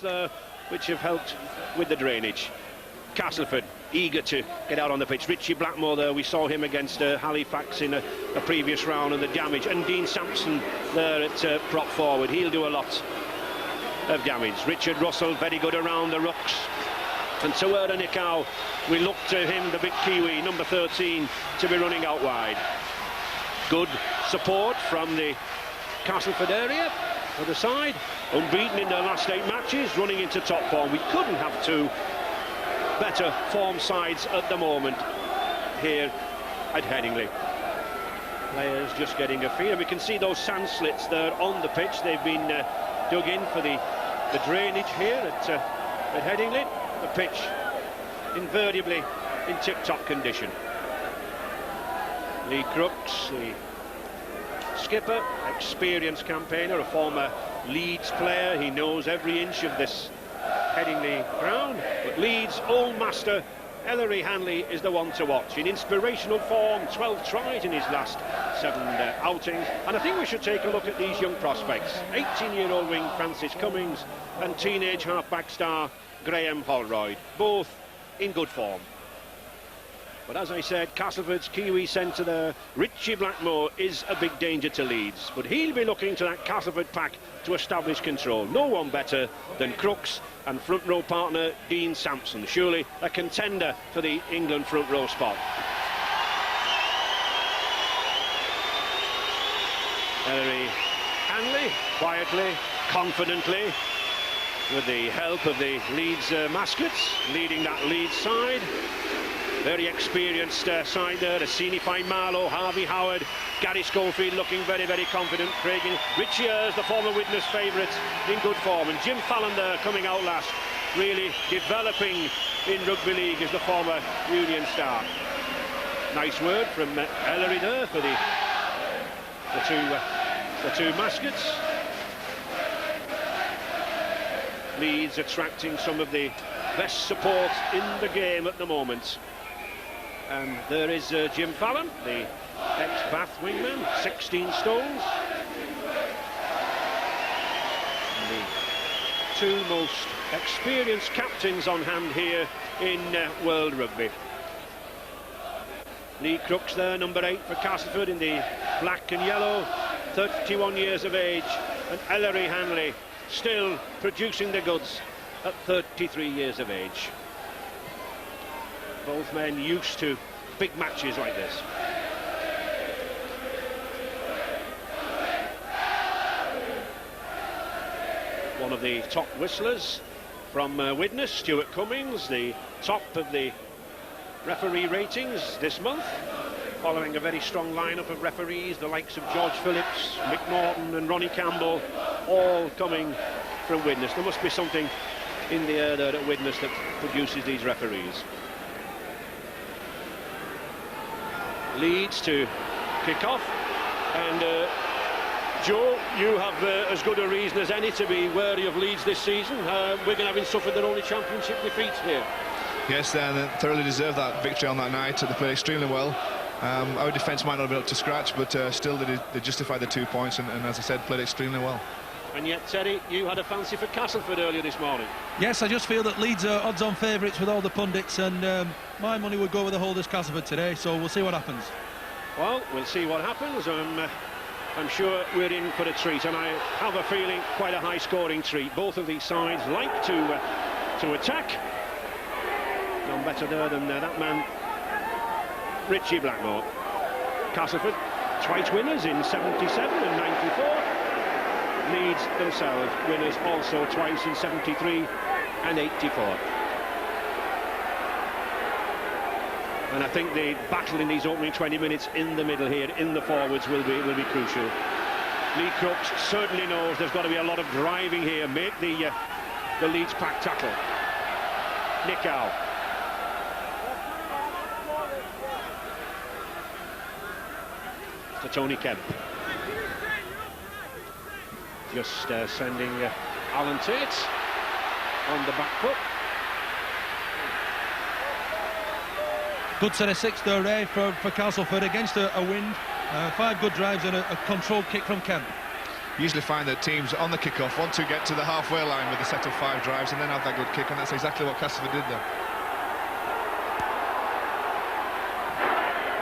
there which have helped with the drainage. Castleford eager to get out on the pitch. Richie Blackmore there, we saw him against Halifax in a previous round, and the damage. And Dean Sampson there at prop forward, he'll do a lot of damage. Richard Russell very good around the rucks. And Tawera Nikau, we look to him, the big Kiwi, number 13, to be running out wide. Good support from the Castleford area, other side. Unbeaten in their last 8 matches, running into top form. We couldn't have two better form sides at the moment here at Headingley. Players just getting a feel. We can see those sand slits there on the pitch. They've been dug in for the drainage here at Headingley. The pitch invariably in tip-top condition. Lee Crooks, the skipper, experienced campaigner, a former Leeds player. He knows every inch of this Headingley ground. But Leeds' old master, Ellery Hanley, is the one to watch. In inspirational form, 12 tries in his last 7 outings. And I think we should take a look at these young prospects. 18-year-old wing Francis Cummings and teenage half-back star Graham Holroyd, both in good form. But as I said, Castleford's Kiwi centre there, Richie Blackmore, is a big danger to Leeds. But he'll be looking to that Castleford pack to establish control. No one better than Crooks and front row partner Dean Sampson. Surely a contender for the England front row spot. Ellery Hanley, quietly, confidently, with the help of the Leeds mascots, leading that Leeds side. Very experienced side there. Assini Fine Marlowe, Harvey Howard, Gary Schofield looking very, very confident. Craig Richie Ayres, the former Widnes favourite, in good form. And Jim Fallon there coming out last, really developing in rugby league as the former Union star. Nice word from Ellery there for the two mascots. Leeds attracting some of the best support in the game at the moment. And there is Jim Fallon, the ex-Bath wingman, 16 stones. And the two most experienced captains on hand here in World Rugby. Lee Crooks there, number 8 for Castleford in the black and yellow, 31 years of age. And Ellery Hanley still producing the goods at 33 years of age. Both men used to big matches like this. One of the top whistlers from Widnes, Stuart Cummings, the top of the referee ratings this month, following a very strong lineup of referees, the likes of George Phillips, Mick Norton and Ronnie Campbell, all coming from Widnes. There must be something in the air there at Widnes that produces these referees. Leeds to kick off, and Joe, you have as good a reason as any to be wary of Leeds this season. Wigan having suffered their only championship defeat here. Yes, they thoroughly deserved that victory on that night. They played extremely well. Our defence might not have been up to scratch, but still they justified the 2 points, and as I said, played extremely well. And yet, Terry, you had a fancy for Castleford earlier this morning. Yes, I just feel that Leeds are odds-on favourites with all the pundits, and my money would go with the holders Castleford today, so we'll see what happens. Well, we'll see what happens. I'm sure we're in for a treat, and I have a feeling quite a high-scoring treat. Both of these sides like to attack. None better there than that man, Richie Blackmore. Castleford, twice winners in 77 and 94. Leeds themselves winners also twice in 73 and 84. And I think the battle in these opening 20 minutes in the middle here, in the forwards, will be crucial. Lee Crooks certainly knows there's got to be a lot of driving here. Make the Leeds pack tackle. Nikau. To Tony Kemp. Just sending Alan Tate on the back foot. Good set of 6 there, Ray, for Castleford against a wind. 5 good drives and a controlled kick from Kemp. You usually find that teams on the kick-off want to get to the halfway line with a set of 5 drives and then have that good kick, and that's exactly what Castleford did there.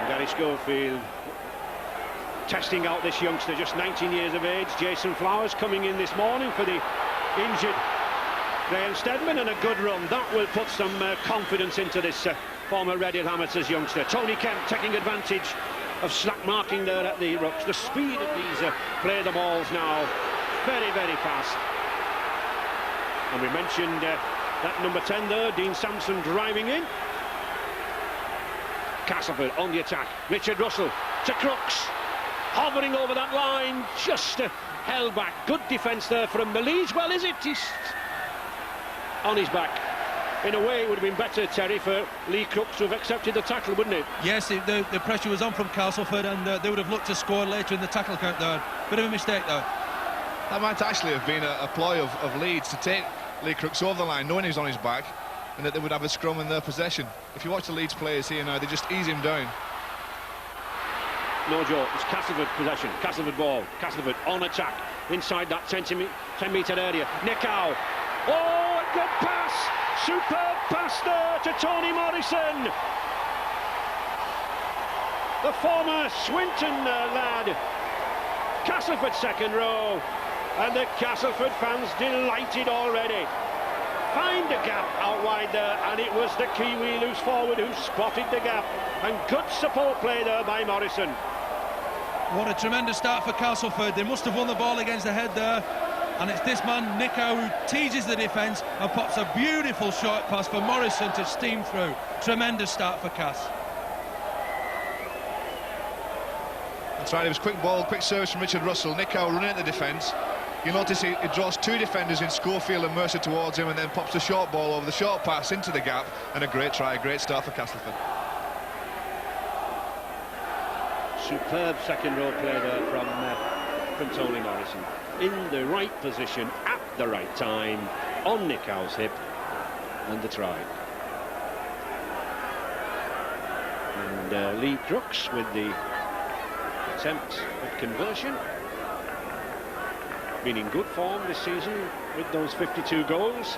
And Gary Schofield testing out this youngster, just 19 years of age. Jason Flowers coming in this morning for the injured Graham Steadman, and a good run. That will put some confidence into this former Reading Amateurs youngster. Tony Kemp taking advantage of slack marking there at the rucks. The speed of these play the balls now, very, very fast. And we mentioned that number 10 there, Dean Sampson, driving in. Castleford on the attack. Richard Russell to Crooks, hovering over that line, just held back. Good defence there from the Leeds. Well, is it? He's on his back. In a way, it would have been better, Terry, for Lee Crooks to have accepted the tackle, wouldn't it? Yes, the pressure was on from Castleford, and they would have looked to score later in the tackle count there. Bit of a mistake, though. That might actually have been a ploy of Leeds to take Lee Crooks over the line, knowing he's on his back, and that they would have a scrum in their possession. If you watch the Leeds players here now, they just ease him down. No, Joe, it's Castleford possession, Castleford ball, Castleford on attack, inside that 10-metre area. Nick Howe. Oh, a good pass! Superb pass there to Tony Morrison. The former Swinton lad. Castleford second row. And the Castleford fans delighted already. Find a gap out wide there, and it was the Kiwi loose forward who spotted the gap. And good support play there by Morrison. What a tremendous start for Castleford. They must have won the ball against the head there. And it's this man, Nico, who teases the defence and pops a beautiful short pass for Morrison to steam through. Tremendous start for Cass. That's right, it was quick ball, quick service from Richard Russell. Nico running at the defence. You'll notice he draws 2 defenders in Schofield and Mercer towards him, and then pops the short ball over the short pass into the gap. And a great try, a great start for Castleford. Superb second row play there from Tony Morrison. In the right position, at the right time, on Nick Howe's hip, and the try. And Lee Crooks with the attempt at conversion. Been in good form this season with those 52 goals.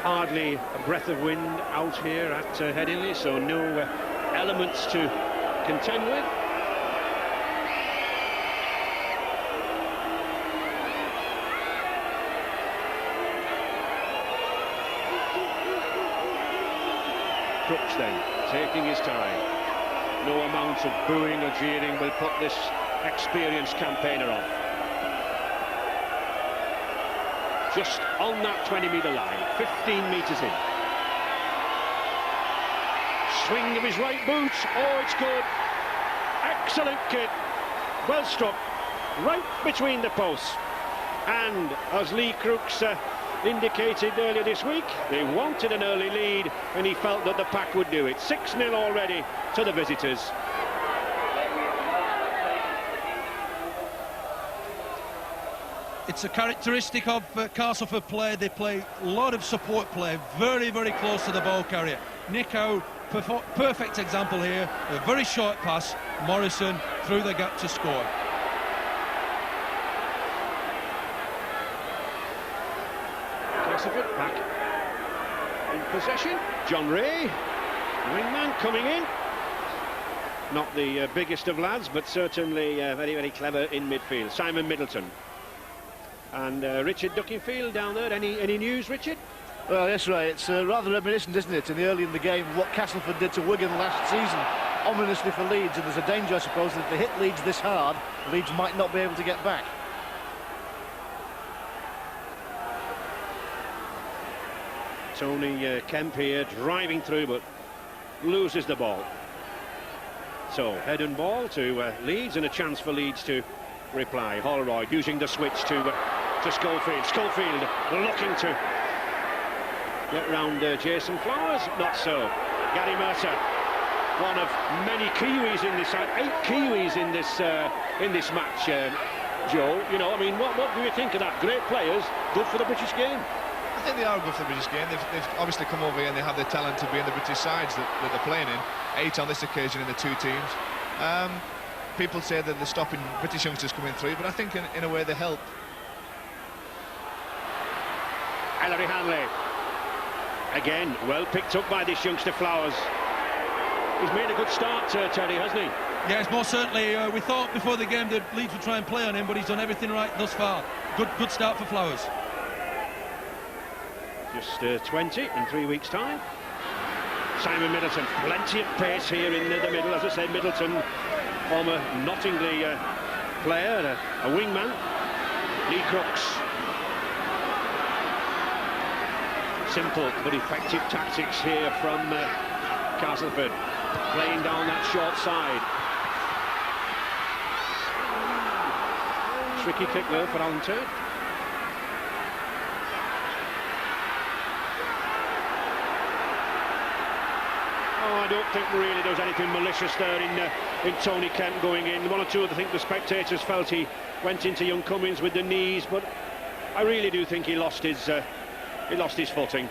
Hardly a breath of wind out here at Headingley, so no elements to contend with. Crooks then, taking his time. No amount of booing or jeering will put this experienced campaigner off. Just on that 20-metre line, 15 metres in. Swing of his right boot, oh, it's good. Excellent kick, well struck, right between the posts. And as Lee Crooks indicated earlier this week, they wanted an early lead, and he felt that the pack would do it. 6-0 already to the visitors. It's a characteristic of Castleford play. They play a lot of support play, very, very close to the ball carrier. Nico, perfect example here. A very short pass. Morrison through the gap to score. Castleford back in possession. John Ray, wingman, coming in. Not the biggest of lads, but certainly very, very clever in midfield. Simon Middleton. And Richard Duckingfield down there. Any news, Richard? Well, yes, Ray, it's rather reminiscent, isn't it, early in the game, what Castleford did to Wigan last season, ominously for Leeds, and there's a danger, I suppose, that if they hit Leeds this hard, Leeds might not be able to get back. Tony Kemp here, driving through, but loses the ball. So, head and ball to Leeds, and a chance for Leeds to reply. Holroyd using the switch to Schofield. Schofield looking to get round Jason Flowers. Not so. Gary Mercer, one of many Kiwis in this 8 Kiwis in this match. Joe, you know, I mean, what do you think of that? Great players, good for the British game. I think they are good for the British game. They've obviously come over here and they have the talent to be in the British sides that they're playing in. 8 on this occasion in the 2 teams. people say that they're stopping British youngsters coming through, but I think in a way they help. Ellery Hanley. Again, well picked up by this youngster Flowers. He's made a good start, Terry, hasn't he? Yes, most certainly. We thought before the game that Leeds would try and play on him, but he's done everything right thus far. Good start for Flowers. Just 20 in 3 weeks' time. Simon Middleton, plenty of pace here in the middle. As I say, Middleton, former Nottingham player, a wingman. Lee Crooks. Simple but effective tactics here from Castleford, playing down that short side. Tricky kick there for Alan Turd. I don't think really there was anything malicious there in Tony Kent going in. One or two, I think the spectators felt he went into young Cummins with the knees, but I really do think he lost his footing.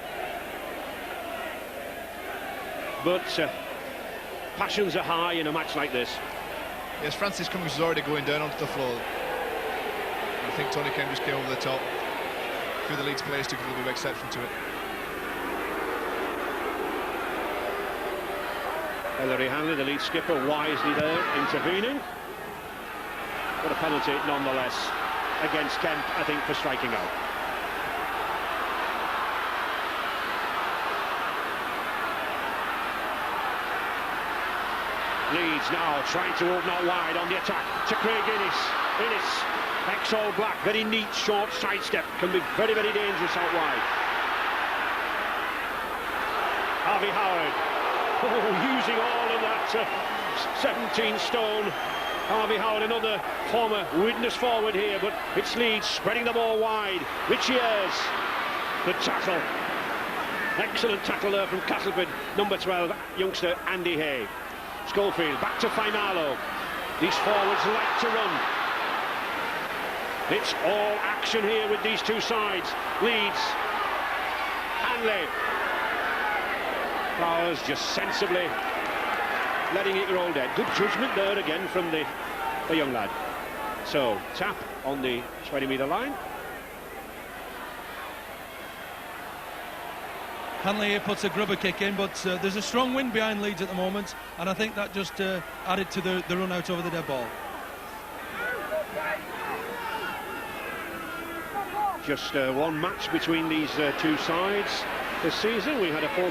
But passions are high in a match like this. Yes, Francis Cummins is already going down onto the floor. I think Tony Kent just came over the top. A few of the Leeds players took a little bit of exception to it. Ellery Hanley, the lead skipper, wisely there, intervening. But a penalty nonetheless against Kent, I think, for striking out. Leeds now trying to open out wide on the attack to Craig Innes. Innes, ex-All Black, very neat short sidestep, can be very, very dangerous out wide. Harvey Howard, using all of that 17 stone. Harvey Howard, another former witness forward here, but it's Leeds spreading the ball wide. Richie Ayres, the tackle. Excellent tackle there from Castleford, number 12, youngster Andy Hay. Schofield, back to Finalo. These forwards like to run. It's all action here with these two sides. Leeds, Hanley. Flowers just sensibly letting it roll dead. Good judgment there again from the young lad. So, tap on the 20-metre line. Hanley here puts a grubber kick in, but there's a strong wind behind Leeds at the moment, and I think that just added to the run out over the dead ball. Just one match between these two sides this season. We had a 14-14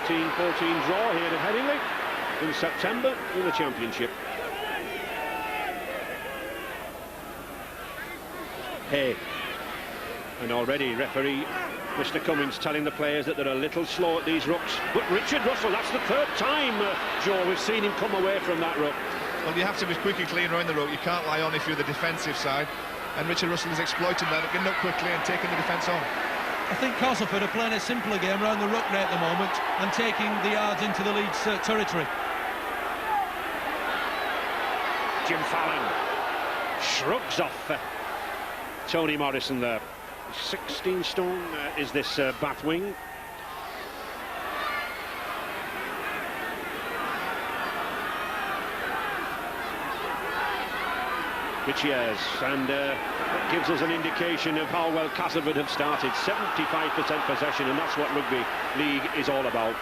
draw here at Headingley in September in the Championship. Hey, and already referee Mr. Cummins telling the players that they're a little slow at these rucks. But Richard Russell, that's the third time, Joe, we've seen him come away from that ruck. Well, you have to be quick and clean around the ruck. You can't lie on if you're the defensive side. And Richard Russell is exploiting that, getting up quickly and taking the defence on. I think Castleford are playing a simpler game around the ruck net at the moment and taking the yards into the Leeds territory. Jim Fallon shrugs off Tony Morrison there. 16 stone is this Bath wing. Richie Ayres, and that gives us an indication of how well Castleford have started. 75% possession, and that's what rugby league is all about.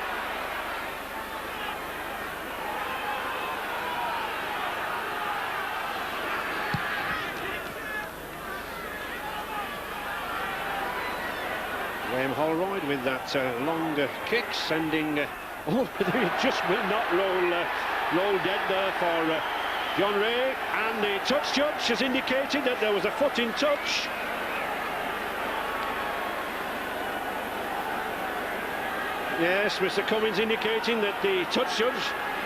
Graham Holroyd with that long kick, sending... oh, they just will not roll dead there for John Ray, and the touch judge has indicated that there was a foot in touch. Yes, Mr. Cummins indicating that the touch judge,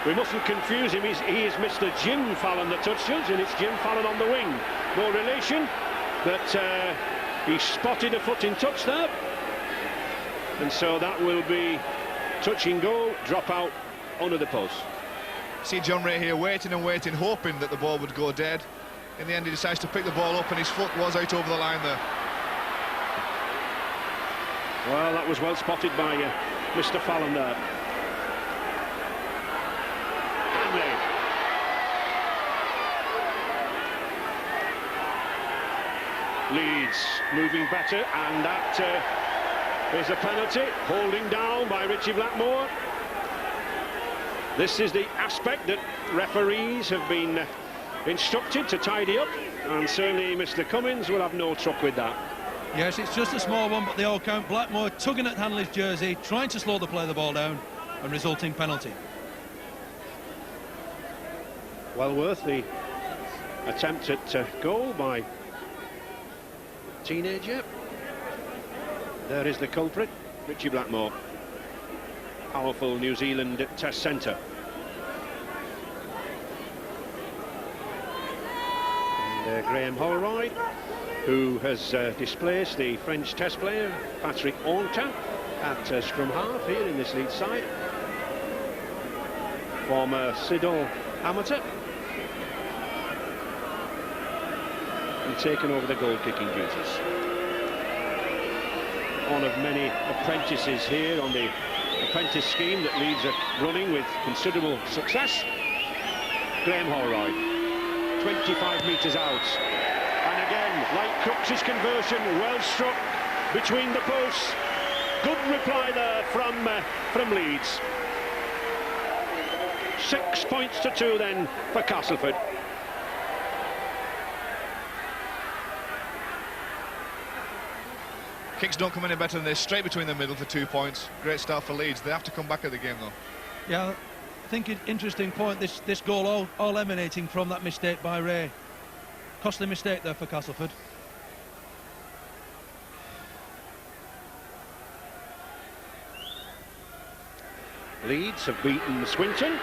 we mustn't confuse him, he is Mr. Jim Fallon, the touch judge, and it's Jim Fallon on the wing. No relation, but he spotted a foot in touch there. And so that will be touch and go, drop out under the post. See John Ray here waiting and waiting, hoping that the ball would go dead. In the end, he decides to pick the ball up, and his foot was out over the line there. Well, that was well spotted by Mr. Fallon there. Hanley. Leeds moving better, and that is a penalty, holding down by Richie Blackmore. This is the aspect that referees have been instructed to tidy up, and certainly Mr. Cummins will have no truck with that. Yes, it's just a small one, but they all count. Blackmore tugging at Hanley's jersey, trying to slow the play of the ball down, and resulting penalty. Well worth the attempt at goal by teenager. There is the culprit, Richie Blackmore. Powerful New Zealand Test centre. And Graham Holroyd, who has displaced the French Test player Patrick Onta at scrum half here in this Leeds side. Former Sidon amateur. And taken over the goal-kicking duties. One of many apprentices here on the apprentice scheme that Leeds are running with considerable success. Graham Holroyd, 25 metres out. And again, like Crooks' conversion, well struck between the posts. Good reply there from Leeds. 6 points to 2 then for Castleford. Kicks don't come any better than this, straight between the middle for 2 points. Great start for Leeds. They have to come back at the game though. Yeah, I think an interesting point, this goal all emanating from that mistake by Ray. Costly mistake there for Castleford. Leeds have beaten Swinton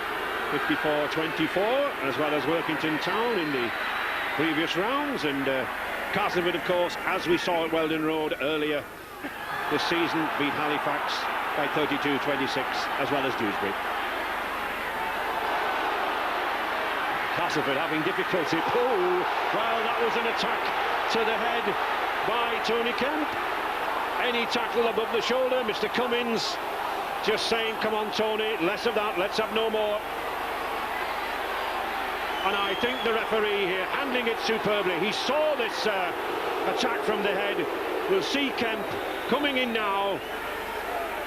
54-24, as well as Workington Town in the previous rounds, and Castleford, of course, as we saw at Weldon Road earlier this season, beat Halifax by 32-26, as well as Dewsbury. Castleford having difficulty. Oh, well, that was an attack to the head by Tony Kemp. Any tackle above the shoulder, Mr. Cummins just saying, come on, Tony, less of that, let's have no more. And I think the referee here handling it superbly. He saw this attack from the head. We'll see Kemp coming in now.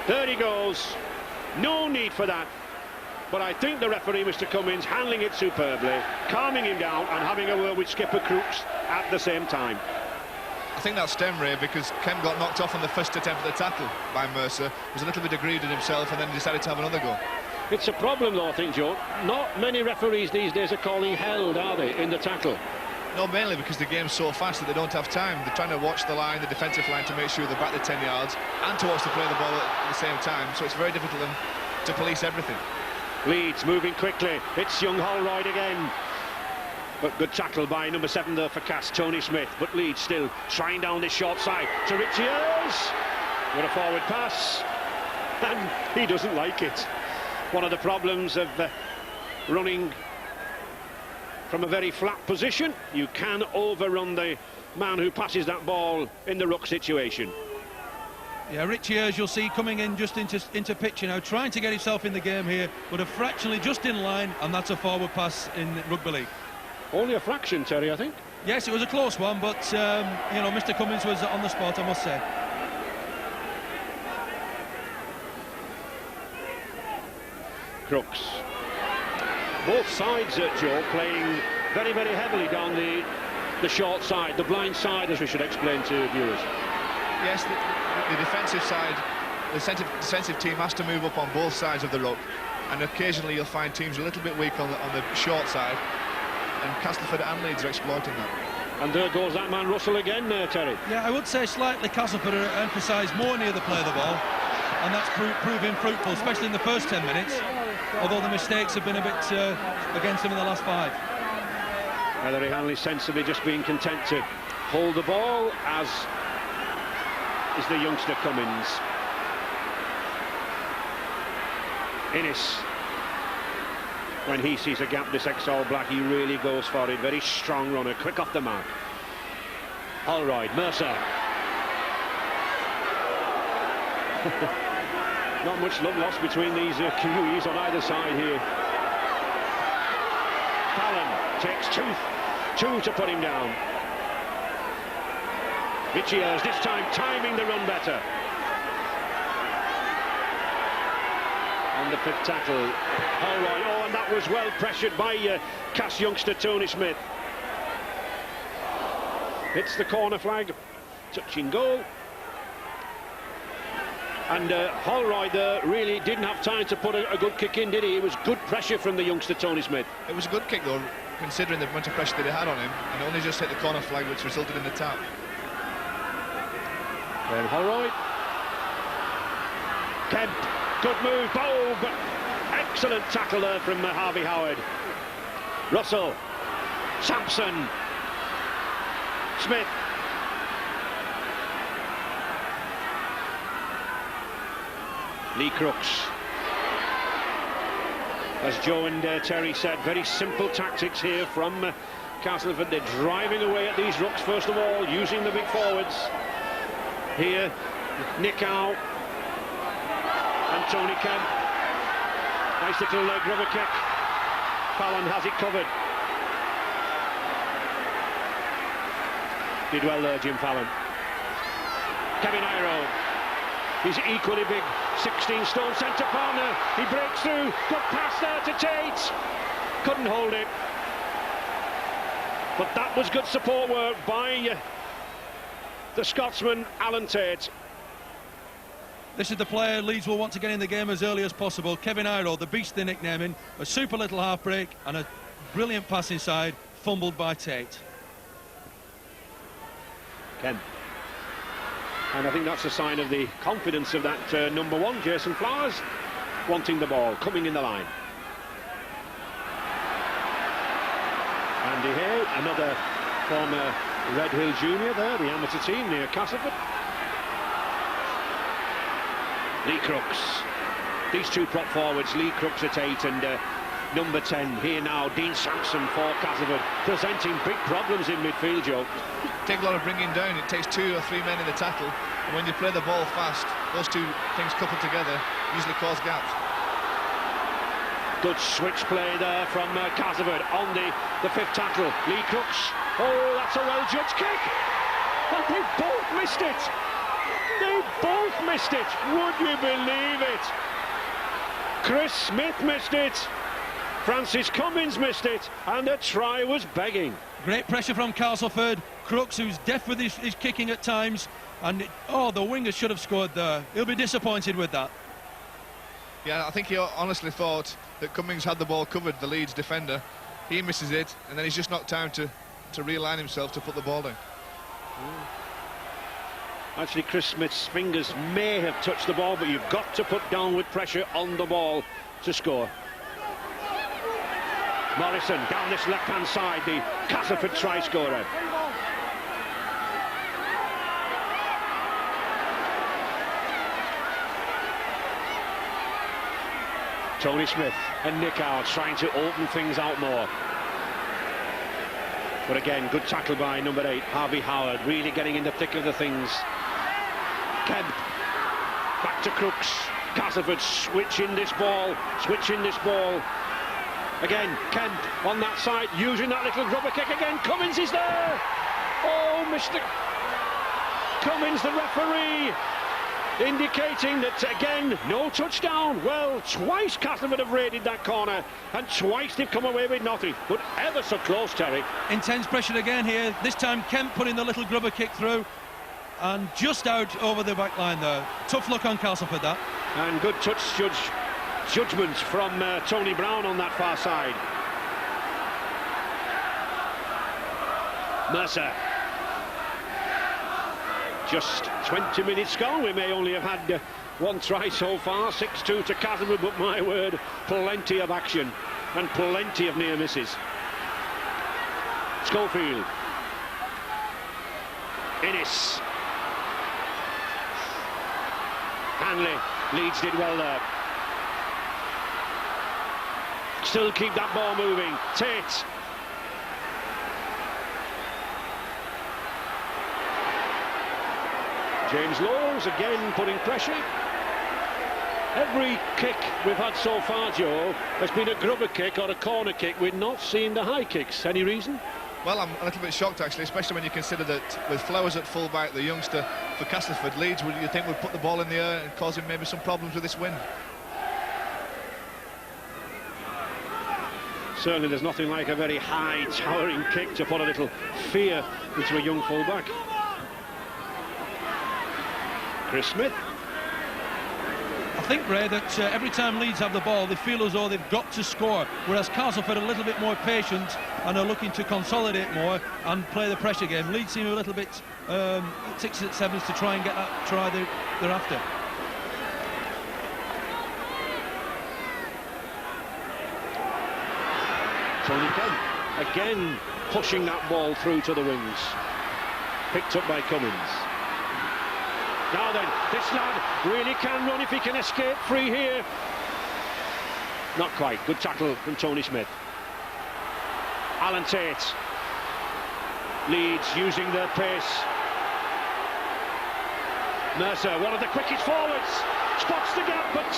There he goes. No need for that. But I think the referee, Mr. Cummins, handling it superbly, calming him down and having a word with Skipper Crooks at the same time. I think that's stem, Ray, because Kemp got knocked off on the first attempt at the tackle by Mercer. Was a little bit aggrieved at himself and then decided to have another go. It's a problem, though, I think, Joe. Not many referees these days are calling held, are they, in the tackle? No, mainly because the game's so fast that they don't have time. They're trying to watch the line, the defensive line, to make sure they're back the 10 yards and to watch the play of the ball at the same time. So it's very difficult for them to police everything. Leeds moving quickly. It's young Holroyd again. But good tackle by number 7 there for Cass, Tony Smith. But Leeds still trying down this short side to Richie Earls. With a forward pass. And he doesn't like it. One of the problems of running from a very flat position, you can overrun the man who passes that ball in the ruck situation. Yeah, Richie Earls, you'll see, coming in just into picture now, trying to get himself in the game here, but a fractionally just in line, and that's a forward pass in rugby league. Only a fraction, Terry, I think. Yes, it was a close one, but you know, Mr. Cummins was on the spot, I must say. Crooks. Both sides, Joe, playing very, very heavily down the short side, the blind side, as we should explain to viewers. Yes, the defensive side, the defensive team has to move up on both sides of the ruck, and occasionally you'll find teams a little bit weak on the short side, and Castleford and Leeds are exploiting that. And there goes that man Russell again there, Terry. Yeah, I would say slightly Castleford are emphasised more near the play of the ball, and that's proving fruitful, especially in the first 10 minutes, although the mistakes have been a bit against them in the last 5. Ellery Hanley sensibly just being content to hold the ball, as is the youngster Cummins. Innes, when he sees a gap, this ex-All Black, he really goes for it. Very strong runner, quick off the mark. Holroyd, Mercer. Not much love lost between these Kiwis on either side here. Fallon takes two to put him down. Vichiers this time timing the run better. On the fifth tackle, Holroyd. Oh, and that was well pressured by Cass youngster Tony Smith. Hits the corner flag, touching goal. And Holroyd really didn't have time to put a good kick in, did he? It was good pressure from the youngster Tony Smith. It was a good kick though, considering the amount of pressure that they had on him, and only just hit the corner flag, which resulted in the tap. Then Holroyd. Kemp, good move, bow, but excellent tackle there from Harvey Howard. Russell, Sampson, Smith. Lee Crooks. As Joe and Terry said, very simple tactics here from Castleford. They're driving away at these rucks first of all, using the big forwards. Here, Nicow and Tony Kemp. Nice little rubber kick. Fallon has it covered. Did well there, Jim Fallon. Kevin Iro. He's equally big, 16-stone centre partner. He breaks through. Good pass there to Tate. Couldn't hold it. But that was good support work by the Scotsman, Alan Tate. This is the player Leeds will want to get in the game as early as possible. Kevin Iro, the beast they nickname him. A super little half break and a brilliant pass inside, fumbled by Tate. Kemp. And I think that's a sign of the confidence of that number one, Jason Flowers, wanting the ball, coming in the line. Andy Hay, another former Red Hill junior there, the amateur team near Castleford. Lee Crooks. These two prop forwards, Lee Crooks at 8 and number 10 here now, Dean Sampson for Castleford, presenting big problems in midfield, Joe. Take a lot of bringing down. It takes 2 or 3 men in the tackle, and when you play the ball fast, those two things coupled together usually cause gaps. Good switch play there from Castleford on the fifth tackle. Lee Crooks. Oh, that's a well-judged kick. And they both missed it. They both missed it. Would you believe it? Chris Smith missed it. Francis Cummins missed it. And the try was begging. Great pressure from Castleford. Crooks, who's deft with his kicking at times. And, oh, the wingers should have scored there. He'll be disappointed with that. Yeah, I think he honestly thought that Cummings had the ball covered, the Leeds defender. He misses it, and then he's just not time to realign himself to put the ball down. Actually, Chris Smith's fingers may have touched the ball, but you've got to put downward pressure on the ball to score. Morrison down this left-hand side, the Castleford try scorer. Tony Smith and Nick Howard trying to open things out more. But again, good tackle by number 8, Harvey Howard, really getting in the thick of the things. Kemp, back to Crooks. Castleford switching this ball. Again, Kemp on that side, using that little rubber kick again. Cummins is there. Oh, Mr. Cummins, the referee, indicating that, again, no touchdown. Well, twice Castleford have raided that corner, and twice they've come away with nothing. But ever so close, Terry. Intense pressure again here. This time Kemp putting the little grubber kick through, and just out over the back line there. Tough luck on Castleford, that. And good touch judgment from Tony Brown on that far side. Mercer. Just 20 minutes gone. We may only have had one try so far. 6-2 to Castleford, but my word, plenty of action and plenty of near misses. Schofield. Innes. Hanley. Leeds did well there. Still keep that ball moving. Tate. James Lawes again putting pressure. Every kick we've had so far, Joe, has been a grubber kick or a corner kick. We've not seen the high kicks. Any reason? Well, I'm a little bit shocked actually, especially when you consider that with Flowers at full-back, the youngster for Castleford, Leeds, would you think would put the ball in the air and cause him maybe some problems with this win? Certainly there's nothing like a very high towering kick to put a little fear into a young full-back. Chris Smith. I think, Ray, that every time Leeds have the ball, they feel as though they've got to score, whereas Castleford are a little bit more patient and are looking to consolidate more and play the pressure game. Leeds seem a little bit 6s at 7s to try and get that try they're after. Tony Kemp again pushing that ball through to the wings. Picked up by Cummins. Now then, this lad really can run if he can escape free here. Not quite. Good tackle from Tony Smith. Alan Tate. Leeds using their pace. Mercer, one of the quickest forwards. Spots the gap, but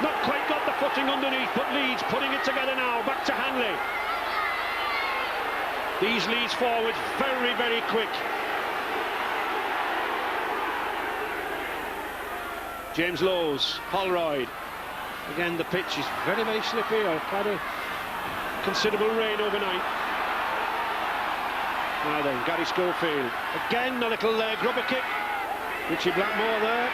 not quite got the footing underneath. But Leeds putting it together now. Back to Hanley. These Leeds forwards very, very quick. James Lowes, Holroyd. Again, the pitch is very, very slippy. I've had a considerable rain overnight. Now then, Gary Schofield. Again, a little grubber kick. Richie Blackmore there.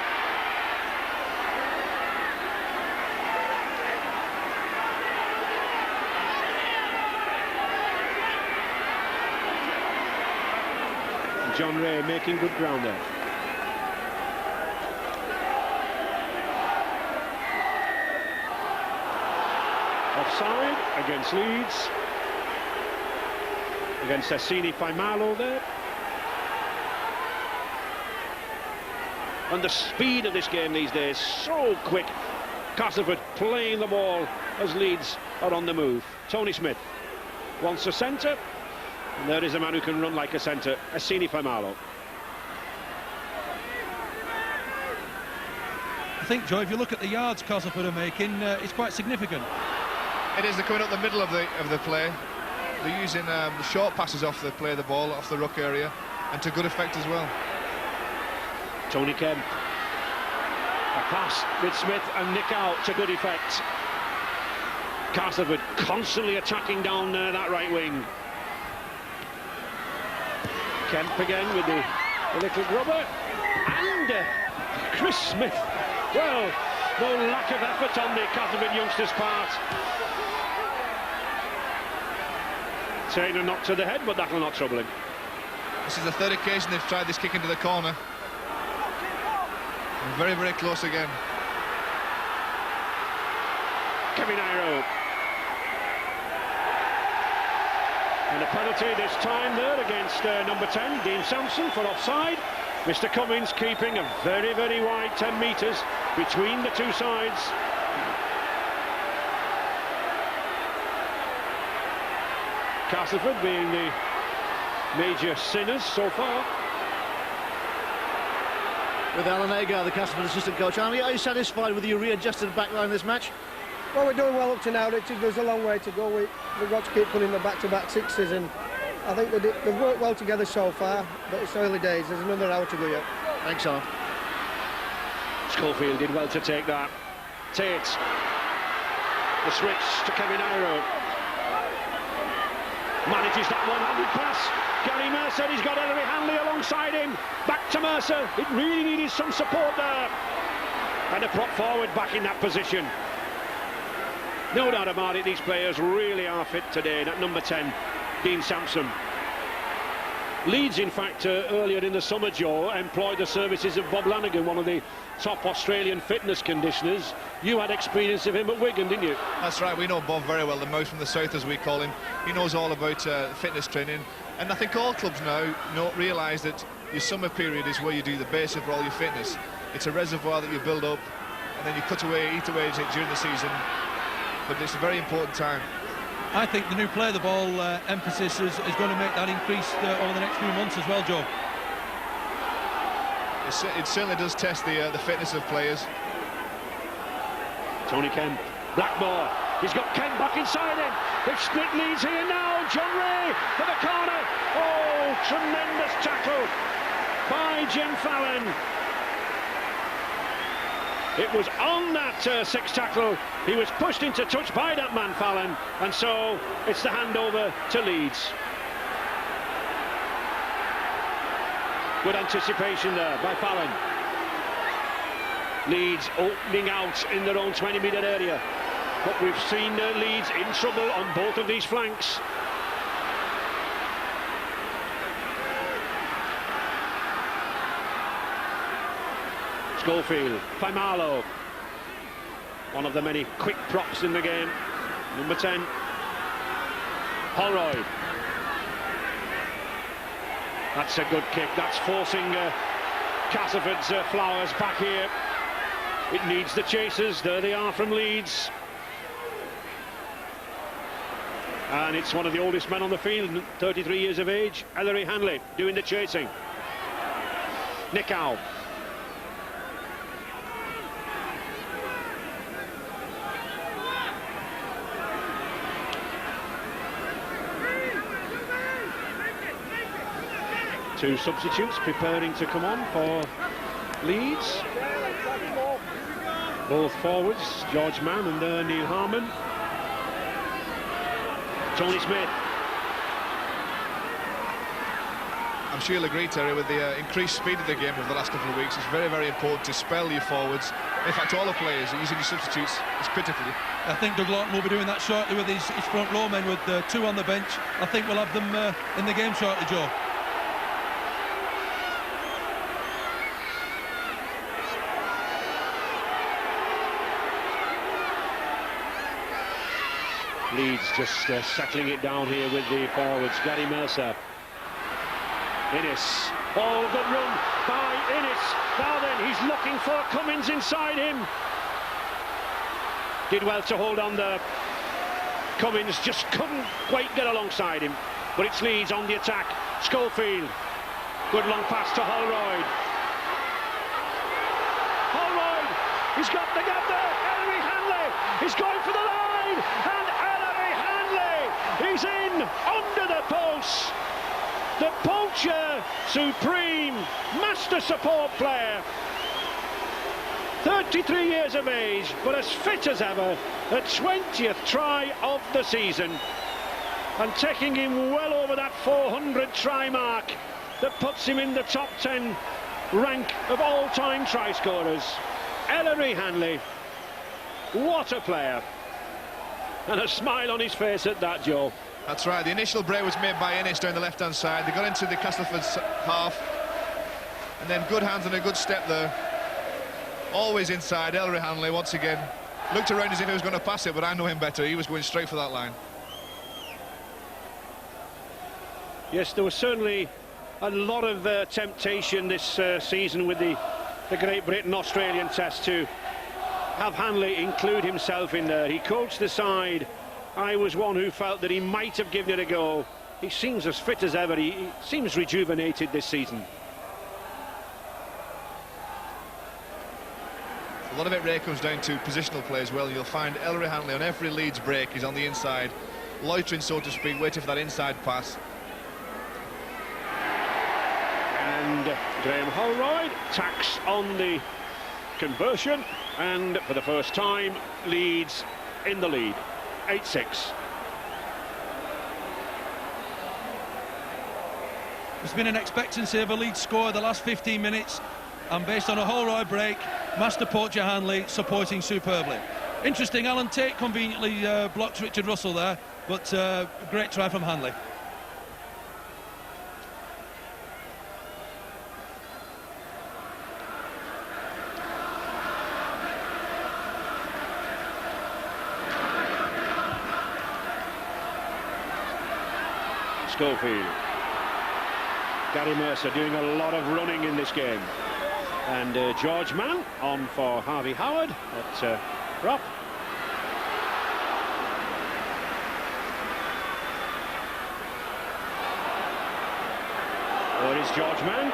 And John Ray making good ground there. Offside against Leeds. Against Assini Faimalo there. And the speed of this game these days, so quick. Castleford playing the ball as Leeds are on the move. Tony Smith wants a centre. And there is a man who can run like a centre, Assini Faimalo. I think, Joe, if you look at the yards Castleford are making, it's quite significant. It is. They're coming up the middle of the play. They're using the short passes off the play, the ball off the ruck area, and to good effect as well. Tony Kemp. A pass with Smith and Nick out to good effect. Castleford constantly attacking down that right wing. Kemp again with the little grubber. And Chris Smith. Well, no lack of effort on the Castleford youngster's part. Taylor knocked to the head, but that'll not trouble him. This is the third occasion they've tried this kick into the corner. And very, very close again. Kevin Iro. And a penalty this time there against number 10, Dean Sampson, for offside. Mr. Cummins keeping a very, very wide 10 metres between the two sides. Castleford being the major sinners so far. With Alan Agar, the Castleford assistant coach. Are you satisfied with your readjusted backline in this match? Well, we're doing well up to now, Richard. There's a long way to go. We've got to keep putting the back-to-back sixes, and I think they've worked well together so far, but it's early days. There's another hour to go yet. Thanks, Alan. Schofield did well to take that. Tate. The switch to Kevin Iro. Manages that one-handed pass. Gary Mercer, he's got Ellery Hanley alongside him. Back to Mercer. It really needed some support there. And a prop forward back in that position. No doubt about it, these players really are fit today. That number 10, Dean Sampson. Leeds, in fact, earlier in the summer, Joe, employed the services of Bob Lanigan, one of the top Australian fitness conditioners. You had experience of him at Wigan, didn't you? That's right, we know Bob very well, the mouse from the south, as we call him. He knows all about fitness training, and I think all clubs now realise that your summer period is where you do the basis for all your fitness. It's a reservoir that you build up, and then you cut away, eat away during the season, but it's a very important time. I think the new play the ball emphasis is going to make that increase over the next few months as well, Joe. It certainly does test the fitness of players. Tony Kemp, Blackmore, he's got Kemp back inside him. They've split Leeds here now. John Ray for the corner. Oh, tremendous tackle by Jim Fallon. It was on that sixth tackle. He was pushed into touch by that man Fallon, and so it's the handover to Leeds. Good anticipation there by Fallon. Leeds opening out in their own 20-metre area. But we've seen Leeds in trouble on both of these flanks. Schofield, Faimalo, one of the many quick props in the game. Number 10, Holroyd. That's a good kick. That's forcing Castleford's Flowers back here. It needs the chasers. There they are from Leeds. And it's one of the oldest men on the field, 33 years of age, Ellery Hanley, doing the chasing. Nicow. Two substitutes preparing to come on for Leeds. Both forwards, George Mann and Neil Harmon. Tony Smith. I'm sure you'll agree, Terry, with the increased speed of the game over the last couple of weeks. It's very, very important to spell your forwards. In fact, all the players using your substitutes is critical. I think Doug Lawton will be doing that shortly with his front row men, with two on the bench. I think we'll have them in the game shortly, Joe. Leeds just settling it down here with the forwards. Gary Mercer. Innes. Oh, good run by Innes. Now then, he's looking for Cummins inside him. Did well to hold on there. Cummins just couldn't quite get alongside him. But it's Leeds on the attack. Schofield. Good long pass to Holroyd. Holroyd. He's got the gap there. Ellery Hanley. He's going for the line. And Ellery Hanley. He's in under the post. The poacher supreme, master support player. 33 years of age, but as fit as ever. The 20th try of the season. And taking him well over that 400 try mark that puts him in the top 10 rank of all-time try scorers. Ellery Hanley. What a player. And a smile on his face at that, Joe. That's right, the initial break was made by Innes down the left-hand side. They got into the Castleford's half, and then good hands and a good step there. Always inside. Ellery Hanley once again looked around as if he was going to pass it, but I know him better. He was going straight for that line. Yes, there was certainly a lot of temptation this season with the Great Britain-Australian test to have Hanley include himself in there. He coached the side. I was one who felt that he might have given it a go. He seems as fit as ever. He seems rejuvenated this season. A lot of it, Ray, comes down to positional play as well. You'll find Ellery Hanley on every Leeds break. He's on the inside, loitering, so to speak, waiting for that inside pass. And Graham Holroyd tacks on the conversion, and for the first time, Leeds in the lead. 8-6. There's been an expectancy of a lead score the last 15 minutes, and based on a Holroyd break, master poacher Hanley supporting superbly. Interesting, Alan Tate conveniently blocks Richard Russell there, but great try from Hanley. Schofield. Gary Mercer doing a lot of running in this game. And George Mann on for Harvey Howard at prop. There is George Mann.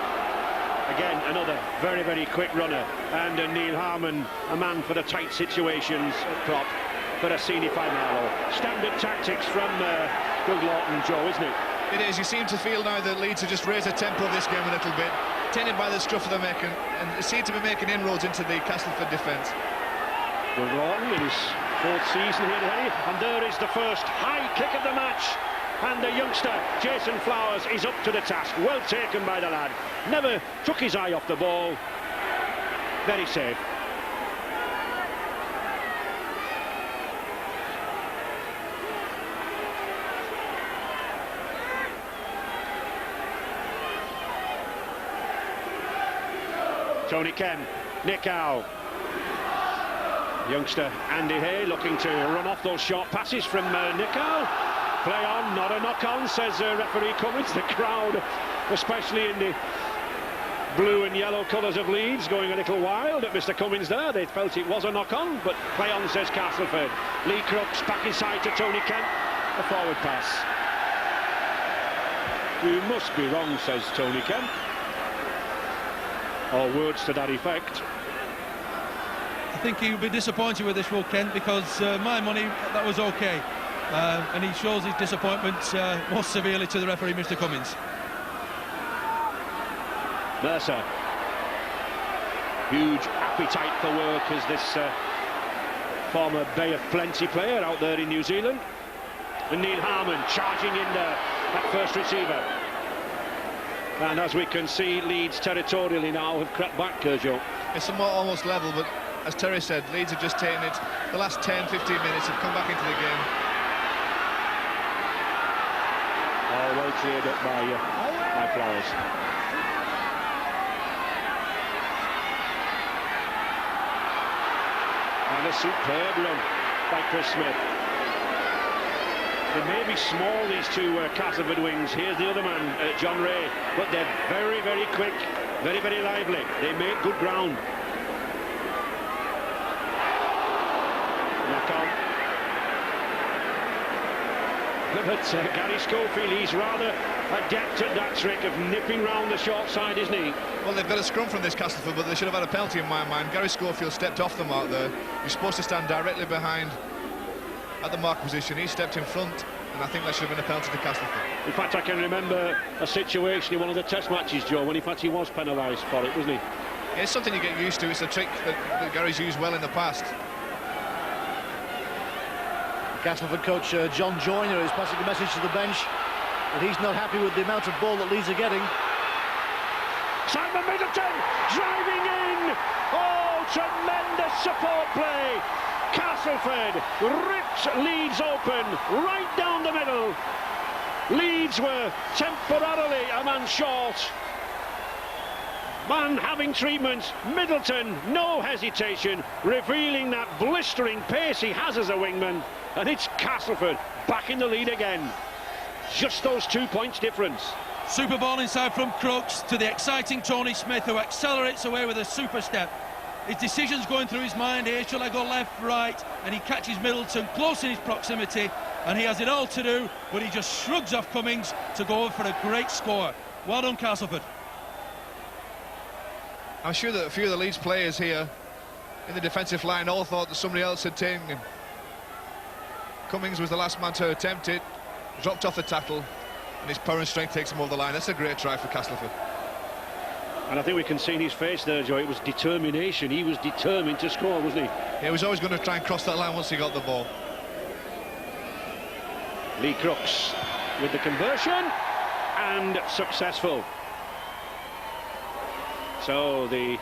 Again, another very, very quick runner. And Neil Harmon, a man for the tight situations at prop. for a semi-final. Standard tactics from Doug Lawton, Joe, isn't it? It is. You seem to feel now that Leeds have just raised the tempo of this game a little bit, tended by the stuff they're making, and they seem to be making inroads into the Castleford defence. Doug Lawton in his 4th season here, and there is the first high kick of the match. And the youngster, Jason Flowers, is up to the task. Well taken by the lad. Never took his eye off the ball. Very safe. Tony Kemp, Nick Howe. Youngster Andy Hay looking to run off those short passes from Nick Howe. Play on, not a knock-on, says referee Cummins. The crowd, especially in the blue and yellow colours of Leeds, going a little wild at Mr Cummins there. They felt it was a knock-on, but play on, says Castleford. Lee Crooks back inside to Tony Kemp. A forward pass. You must be wrong, says Tony Kemp. Or words to that effect. I think he'll be disappointed with this, Will Kent, because my money, that was okay. And he shows his disappointment most severely to the referee, Mr Cummins. Mercer. Huge appetite for work as this former Bay of Plenty player out there in New Zealand. And Neil Harmon charging in there at first receiver. And as we can see, Leeds territorially now have crept back, Joe. It's somewhat almost level, but as Terry said, Leeds have just taken it. The last 10-15 minutes have come back into the game. Oh, well cleared up by Flowers. And a superb run by Chris Smith. They may be small, these two Castleford wings. Here's the other man, John Ray, but they're very, very quick, very, very lively. They make good ground. Knock on. But Gary Schofield, he's rather adept at that trick of nipping round the short side, isn't he? Well, they've got a scrum from this Castleford, but they should have had a penalty in my mind. Gary Schofield stepped off the mark there. You're supposed to stand directly behind at the mark position. He stepped in front, and I think that should have been a penalty to Castleford. In fact, I can remember a situation in one of the test matches, Joe, when in fact he was penalised for it, wasn't he? Yeah, it's something you get used to. It's a trick that Gary's used well in the past. Castleford coach John Joyner is passing a message to the bench that he's not happy with the amount of ball that Leeds are getting. Simon Middleton driving in. Oh, tremendous support play. Castleford ripped Leeds open right down the middle. Leeds were temporarily a man short. Man having treatment. Middleton, no hesitation, revealing that blistering pace he has as a wingman. And it's Castleford back in the lead again. Just those 2 points difference. Super ball inside from Crooks to the exciting Tony Smith, who accelerates away with a super step. His decision's going through his mind here. Shall I go left, right? And he catches Middleton close in his proximity, and he has it all to do, but he just shrugs off Cummings to go over for a great score. Well done, Castleford. I'm sure that a few of the Leeds players here in the defensive line all thought that somebody else had taken him. Cummings was the last man to attempt it, dropped off the tackle, and his power and strength takes him over the line. That's a great try for Castleford. And I think we can see in his face there, Joe, it was determination. He was determined to score, wasn't he? Yeah, he was always going to try and cross that line once he got the ball. Lee Crooks with the conversion, and successful. So the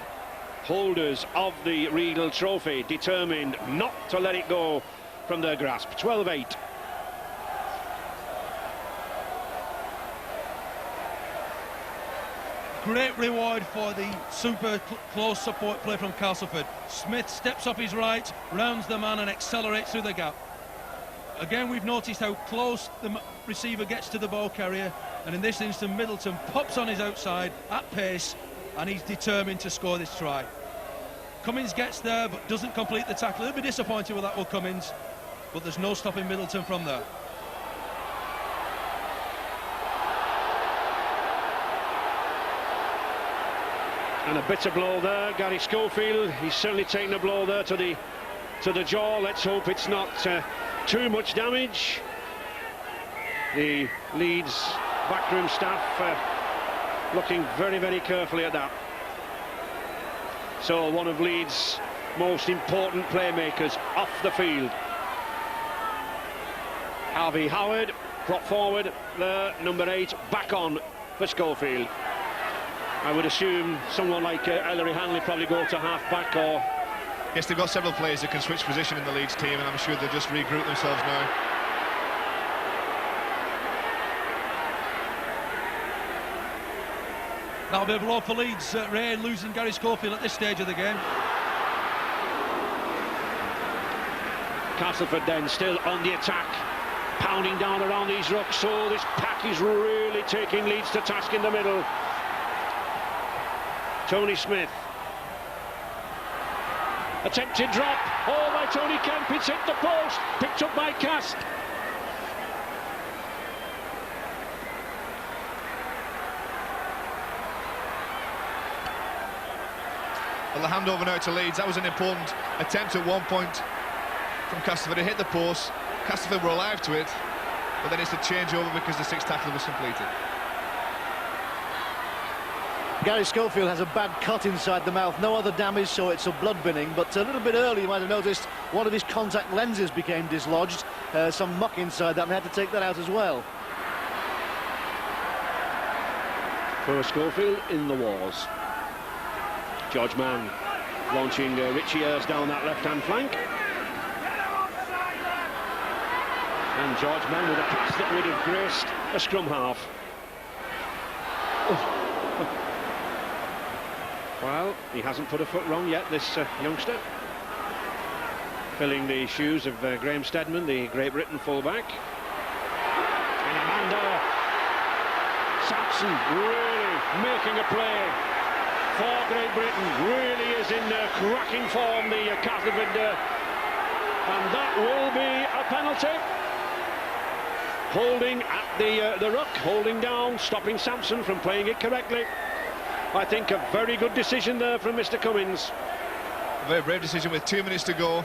holders of the Regal Trophy determined not to let it go from their grasp. 12-8. Great reward for the super close support play from Castleford. Smith steps up his right, rounds the man and accelerates through the gap. Again, we've noticed how close the receiver gets to the ball carrier, and in this instance Middleton pops on his outside at pace, and he's determined to score this try. Cummins gets there but doesn't complete the tackle. He'll be disappointed with that, Will Cummins, but there's no stopping Middleton from there. And a bitter blow there, Gary Schofield. He's certainly taken a blow there to the to the jaw. Let's hope it's not too much damage. The Leeds backroom staff looking very, very carefully at that. So one of Leeds' most important playmakers off the field. Harvey Howard brought forward, the number 8 back on for Schofield. I would assume someone like Ellery Hanley probably go to half-back, or... Yes, they've got several players that can switch position in the Leeds team, and I'm sure they'll just regroup themselves now. That'll be a blow for Leeds, Ray, losing Gary Schofield at this stage of the game. Castleford then still on the attack, pounding down around these rucks. So this pack is really taking Leeds to task in the middle. Tony Smith. Attempted drop. Oh, by Tony Kemp. It's hit the post. Picked up by Cast. Well, the handover now to Leeds. That was an important attempt at one point from Castleford. It hit the post. Castleford were alive to it, but then it's a changeover because the sixth tackle was completed. Gary Schofield has a bad cut inside the mouth, no other damage, so it's a blood binning, but a little bit early you might have noticed one of his contact lenses became dislodged, some muck inside that, and they had to take that out as well. For Schofield in the wars. George Mann launching Richie Ayres down that left-hand flank. And George Mann with a pass that would have graced a scrum half. Oh. Well, he hasn't put a foot wrong yet, this youngster. Filling the shoes of Graham Steadman, the Great Britain fullback. And Amanda Sampson really making a play for Great Britain. Really is in cracking form, the Castleford. And that will be a penalty. Holding at the ruck, holding down, stopping Sampson from playing it correctly. I think a very good decision there from Mr. Cummins. A very brave decision with 2 minutes to go.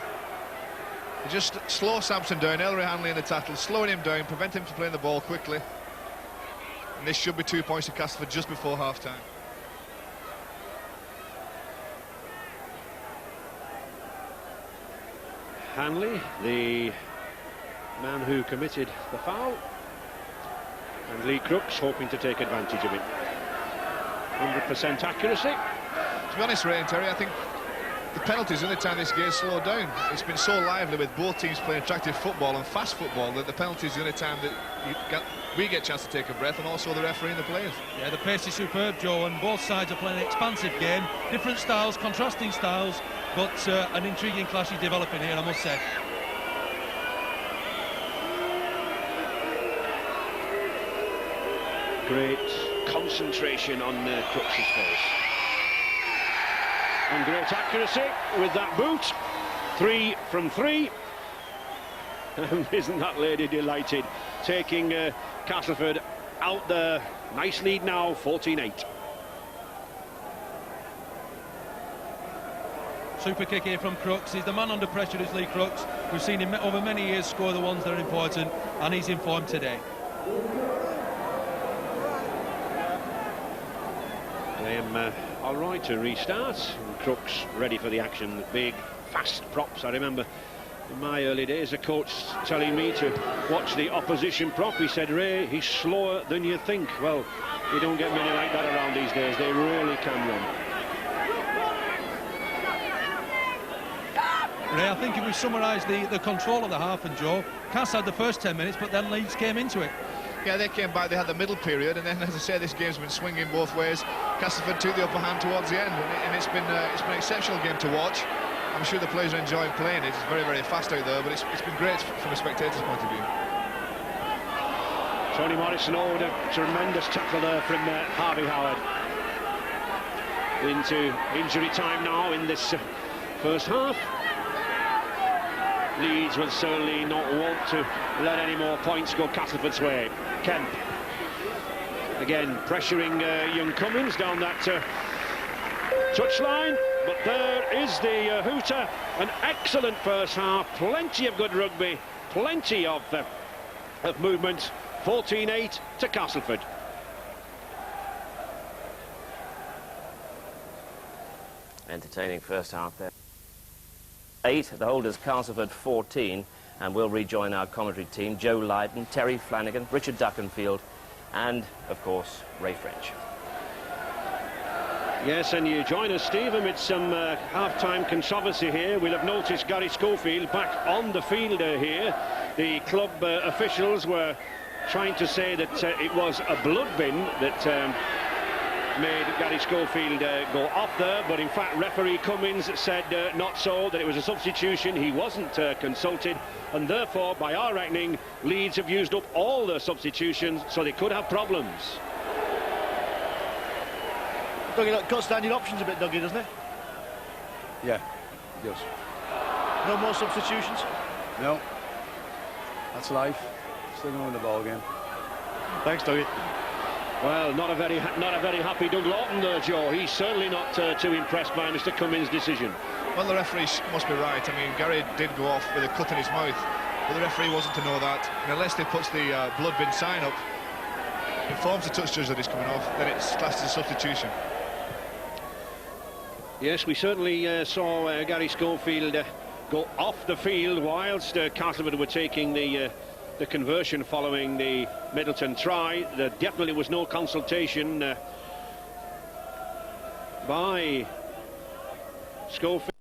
They just slow Sampson down, Ellery Hanley in the tackle, slowing him down, prevent him from playing the ball quickly. And this should be 2 points to Castleford just before half-time. Hanley, the man who committed the foul, and Lee Crooks hoping to take advantage of it. 100% accuracy. To be honest, Ray and Terry, I think the penalties, the only time this game slowed down. It's been so lively with both teams playing attractive football and fast football that the penalties the only time that we get a chance to take a breath, and also the referee and the players. Yeah, the pace is superb, Joe, and both sides are playing an expansive game. Different styles, contrasting styles, but an intriguing clash is developing here, I must say. Great concentration on Crooks' face. And great accuracy with that boot. 3 from 3. Isn't that lady delighted? Taking Castleford out there. Nice lead now, 14-8. Super kick here from Crooks. He's the man under pressure, is Lee Crooks. We've seen him over many years score the ones that are important, and he's in form today. Graham all right to restart. And Crooks ready for the action. Big, fast props. I remember in my early days a coach telling me to watch the opposition prop. He said, Ray, he's slower than you think. Well, you don't get many like that around these days. They really can run. Ray, I think if we summarise the control of the half, and Joe, Cass had the first 10 minutes, but then Leeds came into it. Yeah, they came back, they had the middle period, and then, as I say, this game's been swinging both ways. Castleford took the upper hand towards the end, and it's been an exceptional game to watch. I'm sure the players are enjoying playing it. It's very, very fast out there, but it's been great from a spectator's point of view. Tony Morrison owed a tremendous tackle there from Harvey Howard. Into injury time now in this first half. Leeds will certainly not want to let any more points go Castleford's way. Kemp again pressuring young Cummins down that touchline, But there is the hooter. An excellent first half, plenty of good rugby, plenty of movement. 14-8 to Castleford. Entertaining first half there. 8, the holders Castleford 14, and we'll rejoin our commentary team: Joe Lydon, Terry Flanagan, Richard Duckenfield, and, of course, Ray French. Yes, and you join us, Steve, amid some half-time controversy here. We'll have noticed Gary Schofield back on the field here. The club officials were trying to say that it was a blood bin that made Gary Schofield go off there, but in fact referee Cummins said not so, that it was a substitution. He wasn't consulted, and therefore, by our reckoning, Leeds have used up all their substitutions, so they could have problems. Dougie, that cuts down your options a bit, Dougie, doesn't it? Yeah, it does. No more substitutions? No. That's life. Still going to the ball game. Thanks, Dougie. Well, not a very happy Doug Lawton there, Joe. He's certainly not too impressed by Mr. Cummins' decision. Well, the referee must be right. I mean, Gary did go off with a cut in his mouth, but the referee wasn't to know that. And unless they puts the blood bin sign up, informs the touch judge that he's coming off, then it's classed as a substitution. Yes, we certainly saw Gary Schofield go off the field whilst Castleford were taking the conversion following the Middleton try. There definitely was no consultation by Schofield.